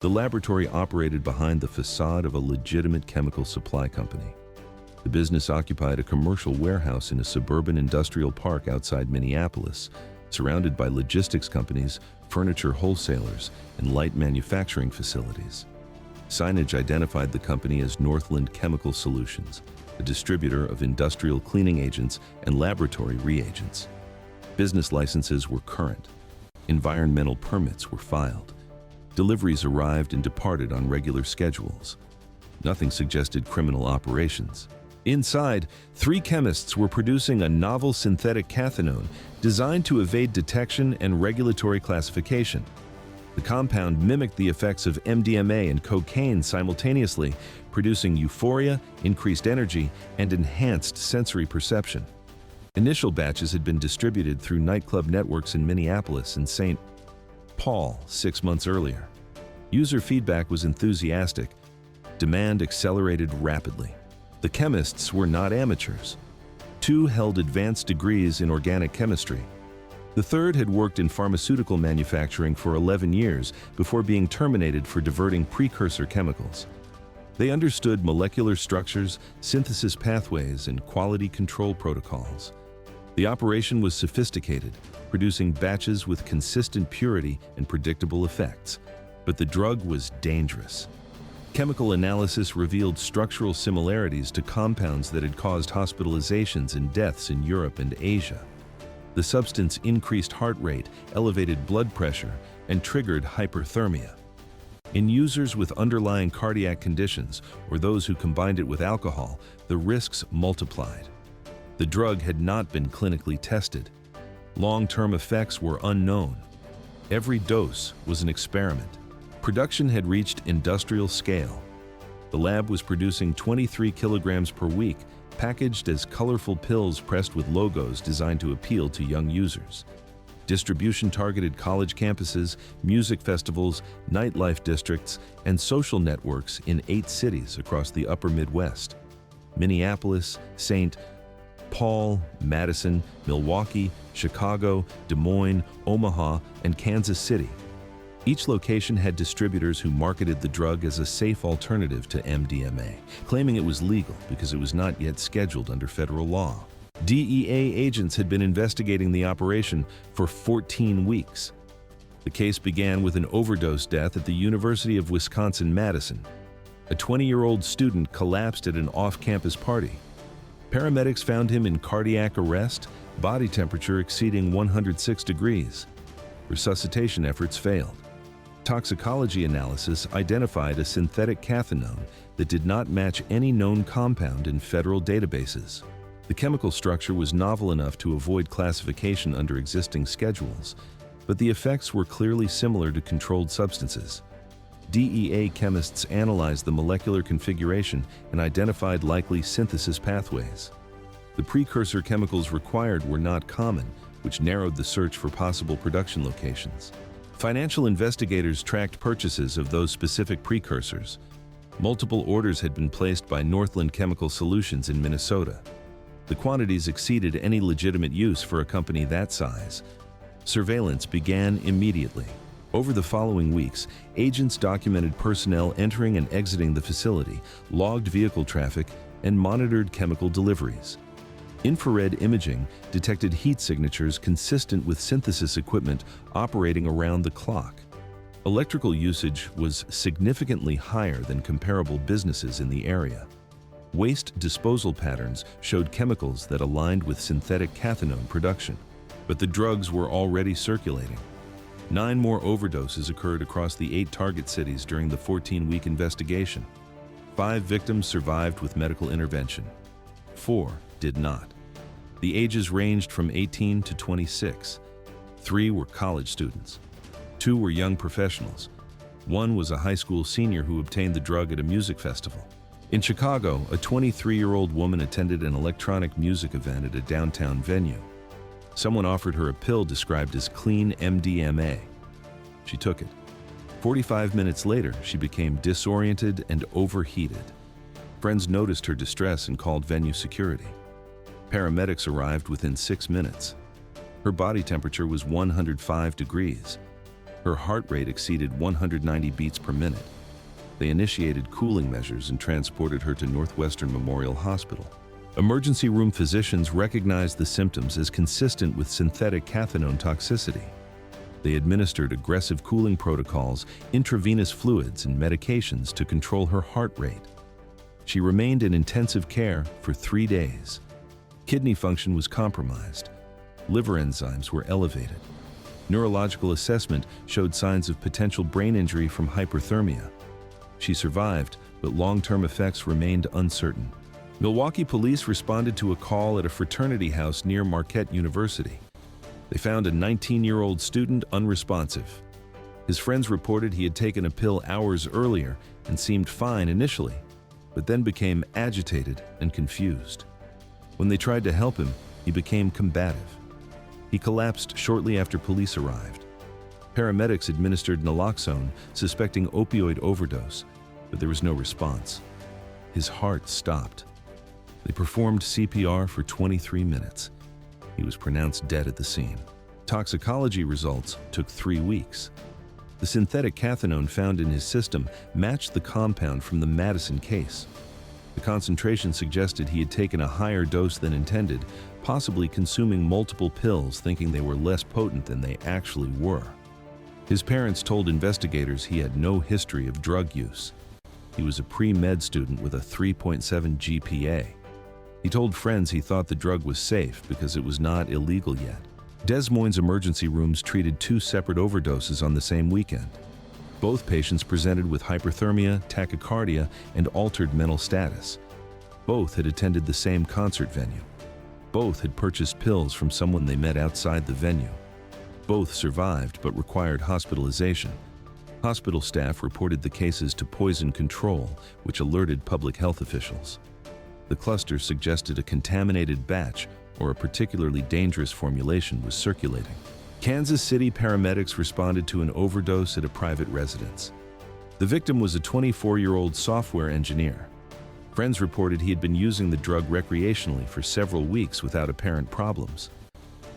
The laboratory operated behind the facade of a legitimate chemical supply company. The business occupied a commercial warehouse in a suburban industrial park outside Minneapolis, surrounded by logistics companies, furniture wholesalers, and light manufacturing facilities. Signage identified the company as Northland Chemical Solutions, a distributor of industrial cleaning agents and laboratory reagents. Business licenses were current. Environmental permits were filed. Deliveries arrived and departed on regular schedules. Nothing suggested criminal operations. Inside, 3 chemists were producing a novel synthetic cathinone designed to evade detection and regulatory classification. The compound mimicked the effects of MDMA and cocaine simultaneously, producing euphoria, increased energy, and enhanced sensory perception. Initial batches had been distributed through nightclub networks in Minneapolis and St. Paul 6 months earlier. User feedback was enthusiastic. Demand accelerated rapidly. The chemists were not amateurs. 2 held advanced degrees in organic chemistry. The third had worked in pharmaceutical manufacturing for 11 years before being terminated for diverting precursor chemicals. They understood molecular structures, synthesis pathways, and quality control protocols. The operation was sophisticated, producing batches with consistent purity and predictable effects. But the drug was dangerous. Chemical analysis revealed structural similarities to compounds that had caused hospitalizations and deaths in Europe and Asia. The substance increased heart rate, elevated blood pressure, and triggered hyperthermia. In users with underlying cardiac conditions or those who combined it with alcohol, the risks multiplied. The drug had not been clinically tested. Long-term effects were unknown. Every dose was an experiment. Production had reached industrial scale. The lab was producing 23 kilograms per week, packaged as colorful pills pressed with logos designed to appeal to young users. Distribution targeted college campuses, music festivals, nightlife districts, and social networks in 8 cities across the upper Midwest: Minneapolis, St. Paul, Madison, Milwaukee, Chicago, Des Moines, Omaha, and Kansas City. Each location had distributors who marketed the drug as a safe alternative to MDMA, claiming it was legal because it was not yet scheduled under federal law. DEA agents had been investigating the operation for 14 weeks. The case began with an overdose death at the University of Wisconsin-Madison. A 20-year-old student collapsed at an off-campus party. Paramedics found him in cardiac arrest, body temperature exceeding 106 degrees. Resuscitation efforts failed. Toxicology analysis identified a synthetic cathinone that did not match any known compound in federal databases. The chemical structure was novel enough to avoid classification under existing schedules, but the effects were clearly similar to controlled substances. DEA chemists analyzed the molecular configuration and identified likely synthesis pathways. The precursor chemicals required were not common, which narrowed the search for possible production locations. Financial investigators tracked purchases of those specific precursors. Multiple orders had been placed by Northland Chemical Solutions in Minnesota. The quantities exceeded any legitimate use for a company that size. Surveillance began immediately. Over the following weeks, agents documented personnel entering and exiting the facility, logged vehicle traffic, and monitored chemical deliveries. Infrared imaging detected heat signatures consistent with synthesis equipment operating around the clock. Electrical usage was significantly higher than comparable businesses in the area. Waste disposal patterns showed chemicals that aligned with synthetic cathinone production, but the drugs were already circulating. 9 more overdoses occurred across the 8 target cities during the 14-week investigation. 5 victims survived with medical intervention. 4 did not. The ages ranged from 18 to 26. 3 were college students. 2 were young professionals. 1 was a high school senior who obtained the drug at a music festival. In Chicago, a 23-year-old woman attended an electronic music event at a downtown venue. Someone offered her a pill described as clean MDMA. She took it. 45 minutes later, she became disoriented and overheated. Friends noticed her distress and called venue security. Paramedics arrived within 6 minutes. Her body temperature was 105 degrees. Her heart rate exceeded 190 beats per minute. They initiated cooling measures and transported her to Northwestern Memorial Hospital. Emergency room physicians recognized the symptoms as consistent with synthetic cathinone toxicity. They administered aggressive cooling protocols, intravenous fluids, and medications to control her heart rate. She remained in intensive care for 3 days. Kidney function was compromised. Liver enzymes were elevated. Neurological assessment showed signs of potential brain injury from hyperthermia. She survived, but long-term effects remained uncertain. Milwaukee police responded to a call at a fraternity house near Marquette University. They found a 19-year-old student unresponsive. His friends reported he had taken a pill hours earlier and seemed fine initially, but then became agitated and confused. When they tried to help him, he became combative. He collapsed shortly after police arrived. Paramedics administered naloxone, suspecting opioid overdose, but there was no response. His heart stopped. They performed CPR for 23 minutes. He was pronounced dead at the scene. Toxicology results took 3 weeks. The synthetic cathinone found in his system matched the compound from the Madison case. The concentration suggested he had taken a higher dose than intended, possibly consuming multiple pills thinking they were less potent than they actually were. His parents told investigators he had no history of drug use. He was a pre-med student with a 3.7 GPA. He told friends he thought the drug was safe because it was not illegal yet. Des Moines emergency rooms treated 2 separate overdoses on the same weekend. Both patients presented with hyperthermia, tachycardia, and altered mental status. Both had attended the same concert venue. Both had purchased pills from someone they met outside the venue. Both survived but required hospitalization. Hospital staff reported the cases to poison control, which alerted public health officials. The cluster suggested a contaminated batch or a particularly dangerous formulation was circulating. Kansas City paramedics responded to an overdose at a private residence. The victim was a 24-year-old software engineer. Friends reported he had been using the drug recreationally for several weeks without apparent problems.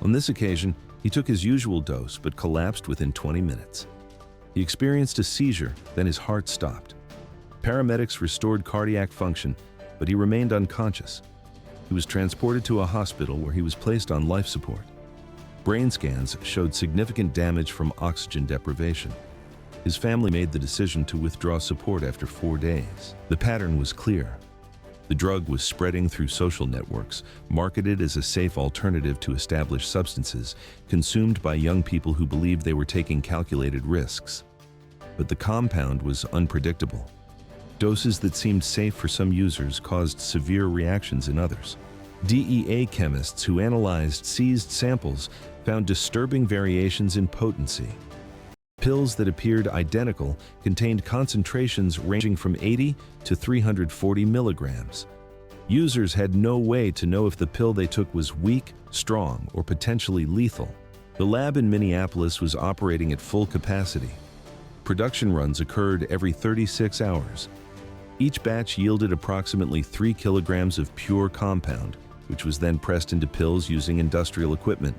On this occasion, he took his usual dose but collapsed within 20 minutes. He experienced a seizure, then his heart stopped. Paramedics restored cardiac function, but he remained unconscious. He was transported to a hospital where he was placed on life support. Brain scans showed significant damage from oxygen deprivation. His family made the decision to withdraw support after 4 days. The pattern was clear. The drug was spreading through social networks, marketed as a safe alternative to established substances, consumed by young people who believed they were taking calculated risks. But the compound was unpredictable. Doses that seemed safe for some users caused severe reactions in others. DEA chemists who analyzed seized samples found disturbing variations in potency. Pills that appeared identical contained concentrations ranging from 80 to 340 milligrams. Users had no way to know if the pill they took was weak, strong, or potentially lethal. The lab in Minneapolis was operating at full capacity. Production runs occurred every 36 hours. Each batch yielded approximately 3 kilograms of pure compound, which was then pressed into pills using industrial equipment.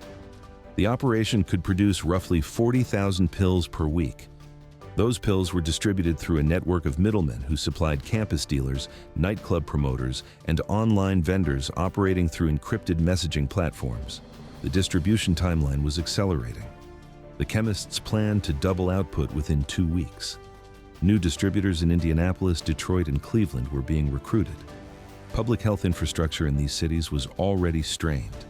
The operation could produce roughly 40,000 pills per week. Those pills were distributed through a network of middlemen who supplied campus dealers, nightclub promoters, and online vendors operating through encrypted messaging platforms. The distribution timeline was accelerating. The chemists planned to double output within 2 weeks. New distributors in Indianapolis, Detroit, and Cleveland were being recruited. Public health infrastructure in these cities was already strained.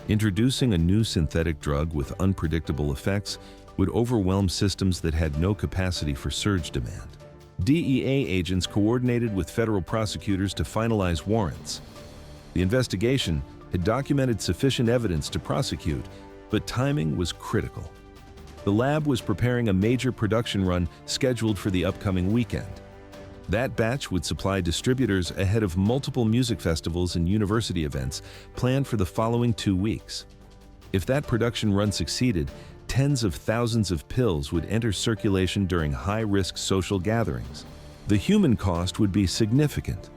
Introducing a new synthetic drug with unpredictable effects would overwhelm systems that had no capacity for surge demand. DEA agents coordinated with federal prosecutors to finalize warrants. The investigation had documented sufficient evidence to prosecute, but timing was critical. The lab was preparing a major production run scheduled for the upcoming weekend. That batch would supply distributors ahead of multiple music festivals and university events planned for the following 2 weeks. If that production run succeeded, tens of thousands of pills would enter circulation during high-risk social gatherings. The human cost would be significant.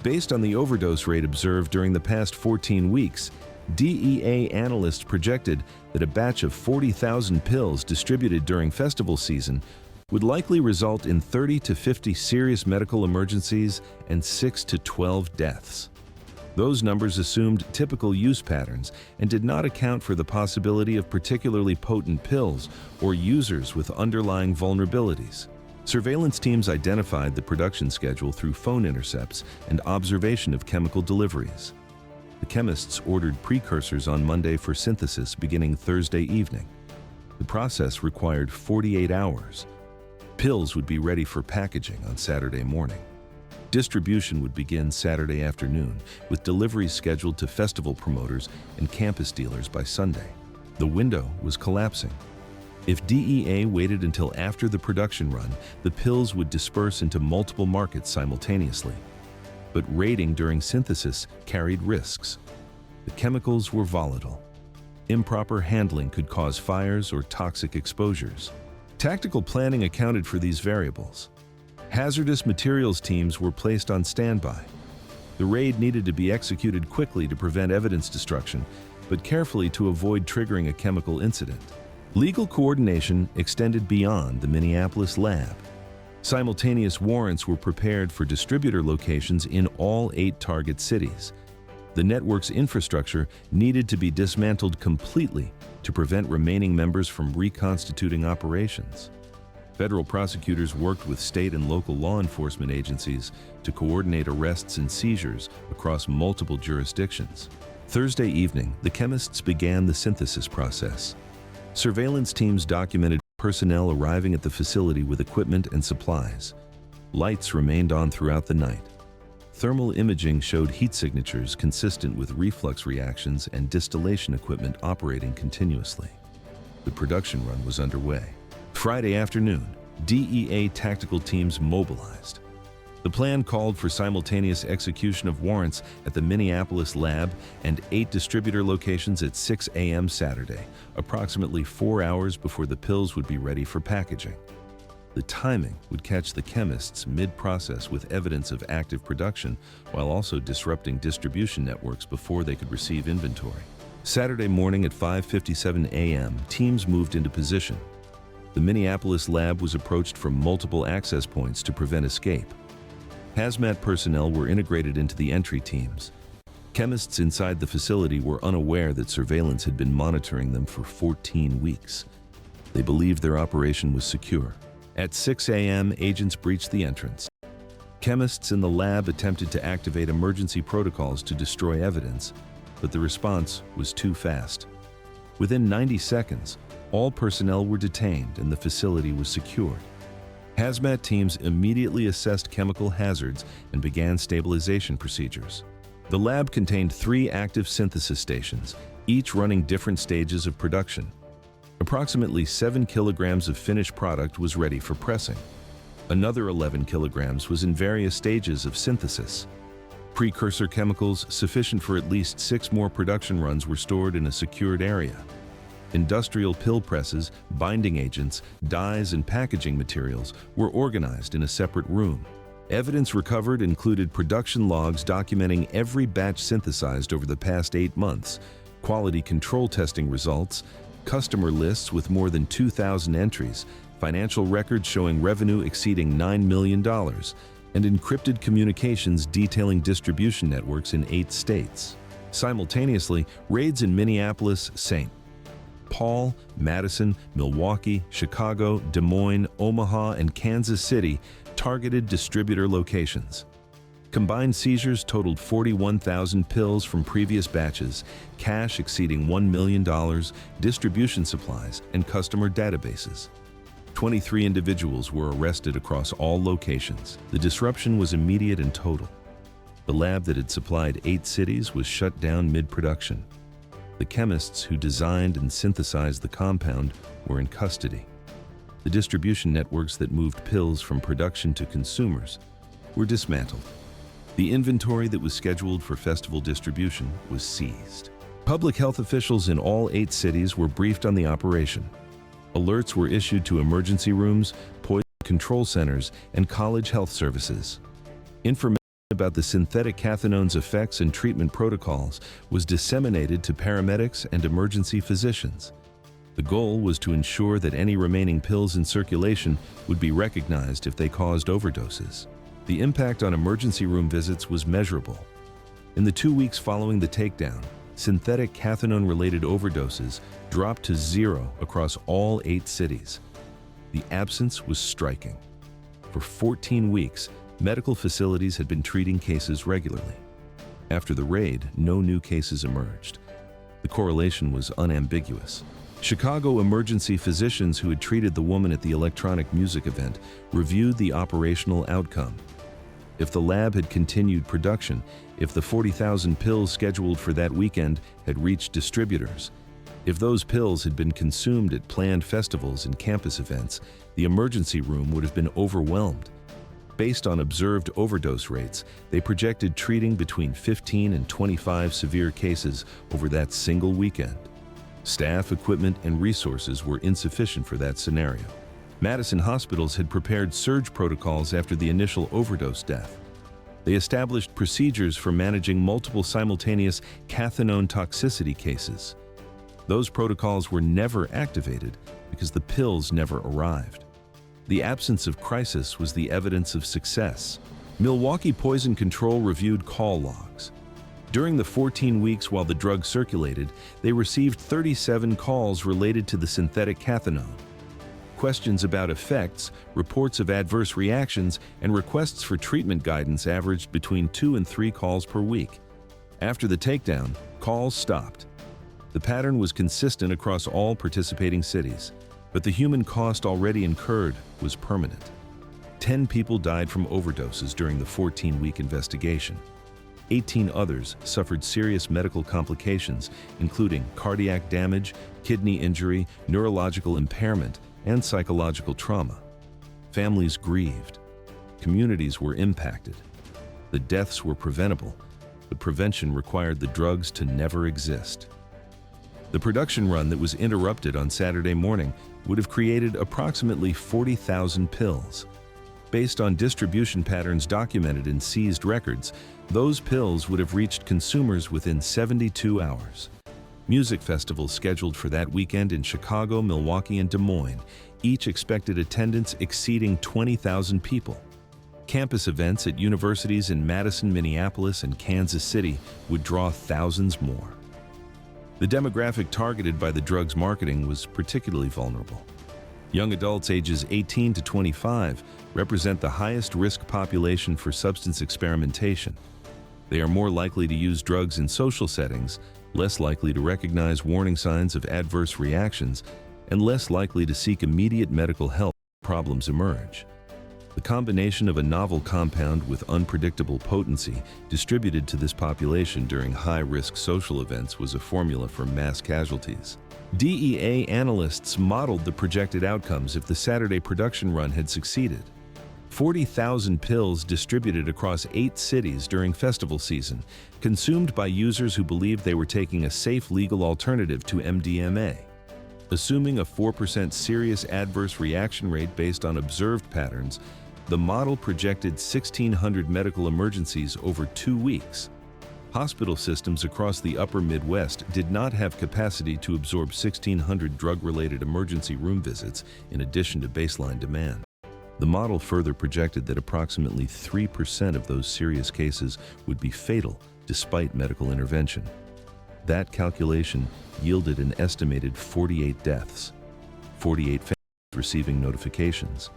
Based on the overdose rate observed during the past 14 weeks, DEA analysts projected that a batch of 40,000 pills distributed during festival season would likely result in 30 to 50 serious medical emergencies and 6 to 12 deaths. Those numbers assumed typical use patterns and did not account for the possibility of particularly potent pills or users with underlying vulnerabilities. Surveillance teams identified the production schedule through phone intercepts and observation of chemical deliveries. The chemists ordered precursors on Monday for synthesis beginning Thursday evening. The process required 48 hours. Pills would be ready for packaging on Saturday morning. Distribution would begin Saturday afternoon, with deliveries scheduled to festival promoters and campus dealers by Sunday. The window was collapsing. If DEA waited until after the production run, the pills would disperse into multiple markets simultaneously. But raiding during synthesis carried risks. The chemicals were volatile. Improper handling could cause fires or toxic exposures. Tactical planning accounted for these variables. Hazardous materials teams were placed on standby. The raid needed to be executed quickly to prevent evidence destruction, but carefully to avoid triggering a chemical incident. Legal coordination extended beyond the Minneapolis lab. Simultaneous warrants were prepared for distributor locations in all 8 target cities. The network's infrastructure needed to be dismantled completely to prevent remaining members from reconstituting operations. Federal prosecutors worked with state and local law enforcement agencies to coordinate arrests and seizures across multiple jurisdictions. Thursday evening, the chemists began the synthesis process. Surveillance teams documented personnel arriving at the facility with equipment and supplies. Lights remained on throughout the night. Thermal imaging showed heat signatures consistent with reflux reactions and distillation equipment operating continuously. The production run was underway. Friday afternoon, DEA tactical teams mobilized. The plan called for simultaneous execution of warrants at the Minneapolis lab and 8 distributor locations at 6 a.m. Saturday, approximately 4 hours before the pills would be ready for packaging. The timing would catch the chemists mid-process with evidence of active production, while also disrupting distribution networks before they could receive inventory. Saturday morning at 5:57 a.m., teams moved into position. The Minneapolis lab was approached from multiple access points to prevent escape. Hazmat personnel were integrated into the entry teams. Chemists inside the facility were unaware that surveillance had been monitoring them for 14 weeks. They believed their operation was secure. At 6 a.m., agents breached the entrance. Chemists in the lab attempted to activate emergency protocols to destroy evidence, but the response was too fast. Within 90 seconds, all personnel were detained and the facility was secured. Hazmat teams immediately assessed chemical hazards and began stabilization procedures. The lab contained 3 active synthesis stations, each running different stages of production. Approximately 7 kilograms of finished product was ready for pressing. Another 11 kilograms was in various stages of synthesis. Precursor chemicals sufficient for at least 6 more production runs were stored in a secured area. Industrial pill presses, binding agents, dyes, and packaging materials were organized in a separate room. Evidence recovered included production logs documenting every batch synthesized over the past 8 months, quality control testing results, customer lists with more than 2,000 entries, financial records showing revenue exceeding $9 million, and encrypted communications detailing distribution networks in 8 states. Simultaneously, raids in Minneapolis, St. Paul, Madison, Milwaukee, Chicago, Des Moines, Omaha, and Kansas City targeted distributor locations. Combined seizures totaled 41,000 pills from previous batches, cash exceeding $1 million, distribution supplies, and customer databases. 23 individuals were arrested across all locations. The disruption was immediate and total. The lab that had supplied 8 cities was shut down mid-production. The chemists who designed and synthesized the compound were in custody. The distribution networks that moved pills from production to consumers were dismantled. The inventory that was scheduled for festival distribution was seized. Public health officials in all 8 cities were briefed on the operation. Alerts were issued to emergency rooms, poison control centers, and college health services. Information about the synthetic cathinone's effects and treatment protocols was disseminated to paramedics and emergency physicians. The goal was to ensure that any remaining pills in circulation would be recognized if they caused overdoses. The impact on emergency room visits was measurable. In the 2 weeks following the takedown, synthetic cathinone-related overdoses dropped to 0 across all 8 cities. The absence was striking. For 14 weeks, medical facilities had been treating cases regularly. After the raid, no new cases emerged. The correlation was unambiguous. Chicago emergency physicians who had treated the woman at the electronic music event reviewed the operational outcome. If the lab had continued production, if the 40,000 pills scheduled for that weekend had reached distributors, if those pills had been consumed at planned festivals and campus events, the emergency room would have been overwhelmed. Based on observed overdose rates, they projected treating between 15 and 25 severe cases over that single weekend. Staff, equipment, and resources were insufficient for that scenario. Madison hospitals had prepared surge protocols after the initial overdose death. They established procedures for managing multiple simultaneous cathinone toxicity cases. Those protocols were never activated because the pills never arrived. The absence of crisis was the evidence of success. Milwaukee Poison Control reviewed call logs. During the 14 weeks while the drug circulated, they received 37 calls related to the synthetic cathinone. Questions about effects, reports of adverse reactions, and requests for treatment guidance averaged between 2 and 3 calls per week. After the takedown, calls stopped. The pattern was consistent across all participating cities, but the human cost already incurred was permanent. 10 people died from overdoses during the 14-week investigation. 18 others suffered serious medical complications, including cardiac damage, kidney injury, neurological impairment, and psychological trauma. Families grieved. Communities were impacted. The deaths were preventable, but prevention required the drugs to never exist. The production run that was interrupted on Saturday morning would have created approximately 40,000 pills. Based on distribution patterns documented in seized records, those pills would have reached consumers within 72 hours. Music festivals scheduled for that weekend in Chicago, Milwaukee, and Des Moines each expected attendance exceeding 20,000 people. Campus events at universities in Madison, Minneapolis, and Kansas City would draw thousands more. The demographic targeted by the drug's marketing was particularly vulnerable. Young adults ages 18 to 25 represent the highest risk population for substance experimentation. They are more likely to use drugs in social settings, less likely to recognize warning signs of adverse reactions, and less likely to seek immediate medical help if problems emerge. The combination of a novel compound with unpredictable potency distributed to this population during high-risk social events was a formula for mass casualties. DEA analysts modeled the projected outcomes if the Saturday production run had succeeded. 40,000 pills distributed across 8 cities during festival season, consumed by users who believed they were taking a safe legal alternative to MDMA. Assuming a 4% serious adverse reaction rate based on observed patterns, the model projected 1,600 medical emergencies over 2 weeks. Hospital systems across the upper Midwest did not have capacity to absorb 1,600 drug-related emergency room visits in addition to baseline demand. The model further projected that approximately 3% of those serious cases would be fatal despite medical intervention. That calculation yielded an estimated 48 deaths, 48 families receiving notifications,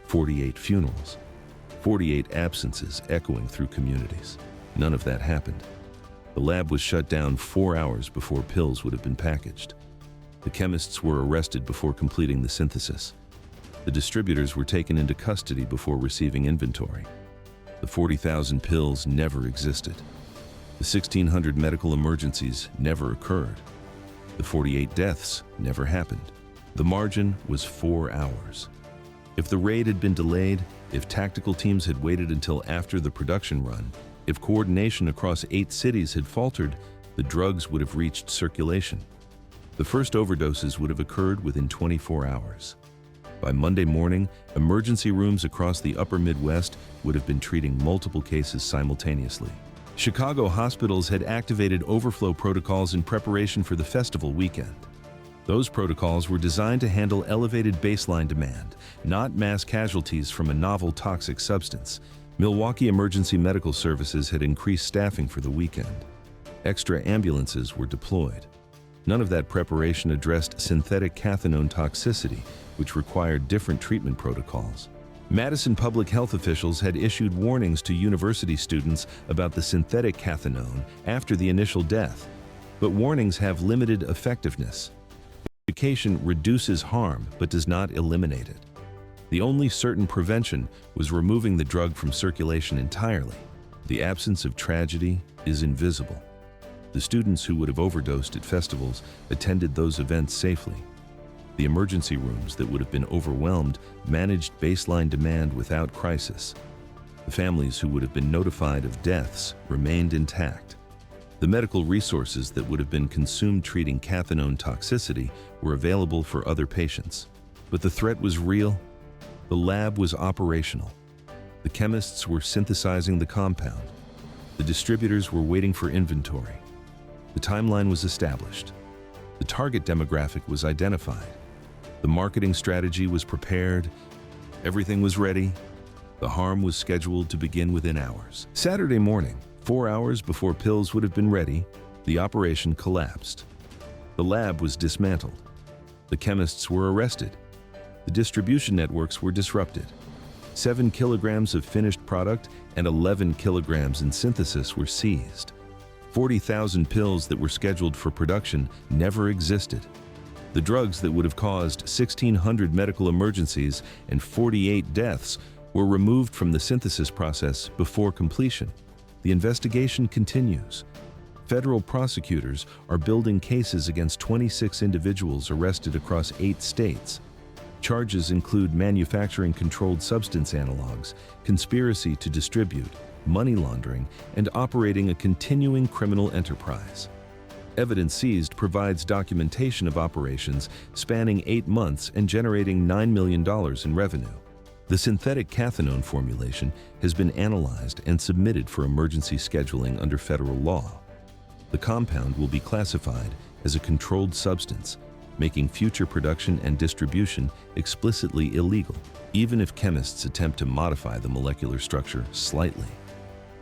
48 funerals, 48 absences echoing through communities. None of that happened. The lab was shut down 4 hours before pills would have been packaged. The chemists were arrested before completing the synthesis. The distributors were taken into custody before receiving inventory. The 40,000 pills never existed. The 1,600 medical emergencies never occurred. The 48 deaths never happened. The margin was 4 hours. If the raid had been delayed, if tactical teams had waited until after the production run, if coordination across 8 cities had faltered, the drugs would have reached circulation. The first overdoses would have occurred within 24 hours. By Monday morning, emergency rooms across the upper Midwest would have been treating multiple cases simultaneously. Chicago hospitals had activated overflow protocols in preparation for the festival weekend. Those protocols were designed to handle elevated baseline demand, not mass casualties from a novel toxic substance. Milwaukee Emergency Medical Services had increased staffing for the weekend. Extra ambulances were deployed. None of that preparation addressed synthetic cathinone toxicity, which required different treatment protocols. Madison public health officials had issued warnings to university students about the synthetic cathinone after the initial death, but warnings have limited effectiveness. Education reduces harm but does not eliminate it. The only certain prevention was removing the drug from circulation entirely. The absence of tragedy is invisible. The students who would have overdosed at festivals attended those events safely. The emergency rooms that would have been overwhelmed managed baseline demand without crisis. The families who would have been notified of deaths remained intact. The medical resources that would have been consumed treating cathinone toxicity were available for other patients. But the threat was real. The lab was operational. The chemists were synthesizing the compound. The distributors were waiting for inventory. The timeline was established. The target demographic was identified. The marketing strategy was prepared. Everything was ready. The harm was scheduled to begin within hours. Saturday morning, 4 hours before pills would have been ready, the operation collapsed. The lab was dismantled. The chemists were arrested. The distribution networks were disrupted. 7 kilograms of finished product and 11 kilograms in synthesis were seized. 40,000 pills that were scheduled for production never existed. The drugs that would have caused 1,600 medical emergencies and 48 deaths were removed from the synthesis process before completion. The investigation continues. Federal prosecutors are building cases against 26 individuals arrested across 8 states. Charges include manufacturing controlled substance analogs, conspiracy to distribute, money laundering, and operating a continuing criminal enterprise. Evidence seized provides documentation of operations spanning 8 months and generating $9 million in revenue. The synthetic cathinone formulation has been analyzed and submitted for emergency scheduling under federal law. The compound will be classified as a controlled substance, making future production and distribution explicitly illegal, even if chemists attempt to modify the molecular structure slightly.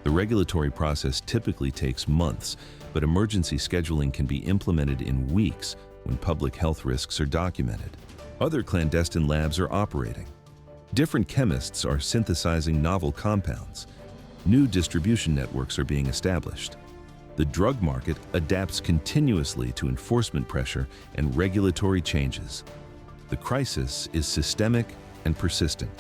The regulatory process typically takes months, but emergency scheduling can be implemented in weeks when public health risks are documented. Other clandestine labs are operating. Different chemists are synthesizing novel compounds. New distribution networks are being established. The drug market adapts continuously to enforcement pressure and regulatory changes. The crisis is systemic and persistent.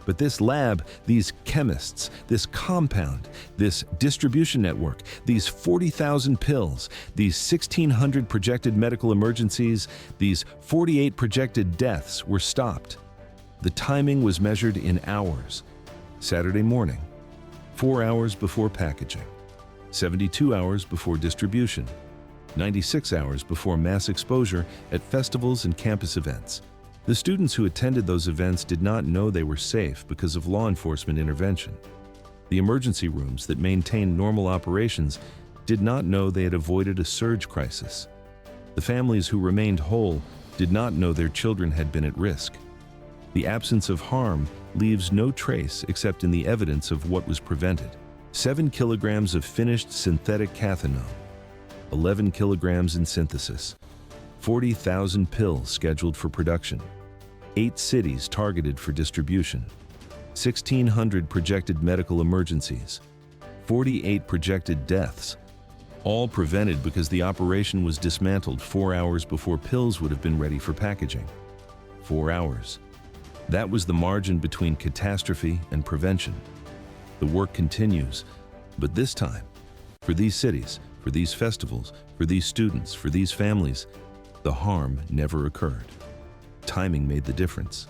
But this lab, these chemists, this compound, this distribution network, these 40,000 pills, these 1,600 projected medical emergencies, these 48 projected deaths were stopped. The timing was measured in hours. Saturday morning, 4 hours before packaging, 72 hours before distribution, 96 hours before mass exposure at festivals and campus events. The students who attended those events did not know they were safe because of law enforcement intervention. The emergency rooms that maintained normal operations did not know they had avoided a surge crisis. The families who remained whole did not know their children had been at risk. The absence of harm leaves no trace except in the evidence of what was prevented. 7 kilograms of finished synthetic cathinone, 11 kilograms in synthesis, 40,000 pills scheduled for production, 8 cities targeted for distribution, 1,600 projected medical emergencies, 48 projected deaths, all prevented because the operation was dismantled 4 hours before pills would have been ready for packaging. 4 hours. That was the margin between catastrophe and prevention. The work continues, but this time, for these cities, for these festivals, for these students, for these families, the harm never occurred. Timing made the difference.